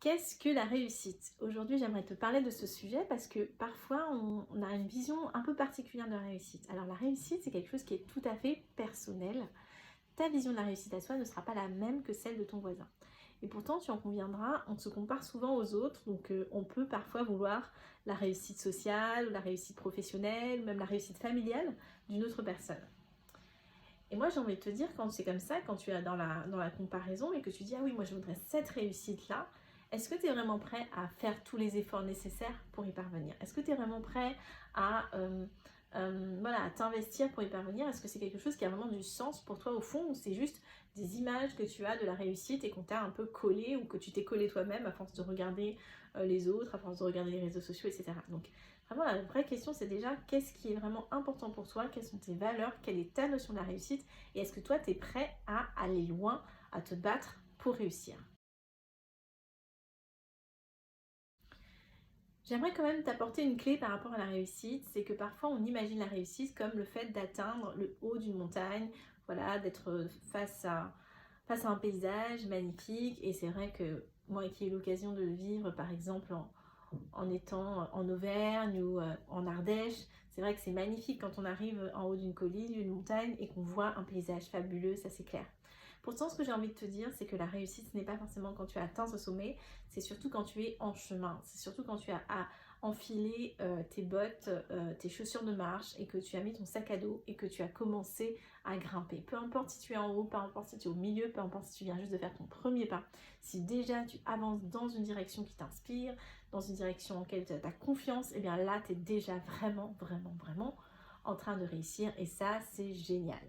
Qu'est-ce que la réussite? Aujourd'hui, j'aimerais te parler de ce sujet parce que parfois, on a une vision un peu particulière de la réussite. Alors, la réussite, c'est quelque chose qui est tout à fait personnel. Ta vision de la réussite à soi ne sera pas la même que celle de ton voisin. Et pourtant, tu en conviendras, on se compare souvent aux autres, donc on peut parfois vouloir la réussite sociale, ou la réussite professionnelle, ou même la réussite familiale d'une autre personne. Et moi, j'ai envie de te dire, quand c'est comme ça, quand tu es dans la comparaison et que tu dis, ah oui, moi je voudrais cette réussite-là, est-ce que tu es vraiment prêt à faire tous les efforts nécessaires pour y parvenir? Est-ce que tu es vraiment prêt voilà, à t'investir pour y parvenir? Est-ce que c'est quelque chose qui a vraiment du sens pour toi au fond, ou c'est juste des images que tu as de la réussite et qu'on t'a un peu collé, ou que tu t'es collé toi-même à force de regarder les autres, à force de regarder les réseaux sociaux, etc. Donc, vraiment, la vraie question, c'est déjà qu'est-ce qui est vraiment important pour toi, quelles sont tes valeurs, quelle est ta notion de la réussite, et est-ce que toi, tu es prêt à aller loin, à te battre pour réussir. J'aimerais quand même t'apporter une clé par rapport à la réussite, c'est que parfois on imagine la réussite comme le fait d'atteindre le haut d'une montagne, voilà, d'être face à un paysage magnifique, et c'est vrai que moi qui ai eu l'occasion de le vivre par exemple en étant en Auvergne ou en Ardèche. C'est vrai que c'est magnifique quand on arrive en haut d'une colline, d'une montagne et qu'on voit un paysage fabuleux, ça c'est clair. Pourtant, ce que j'ai envie de te dire, c'est que la réussite, ce n'est pas forcément quand tu as atteint ce sommet, c'est surtout quand tu es en chemin. C'est surtout quand tu as enfilé tes bottes, tes chaussures de marche, et que tu as mis ton sac à dos et que tu as commencé à grimper. Peu importe si tu es en haut, peu importe si tu es au milieu, peu importe si tu viens juste de faire ton premier pas. Si déjà tu avances dans une direction qui t'inspire, dans une direction en laquelle tu as confiance, et bien là, tu es déjà vraiment en train de réussir, et ça, c'est génial.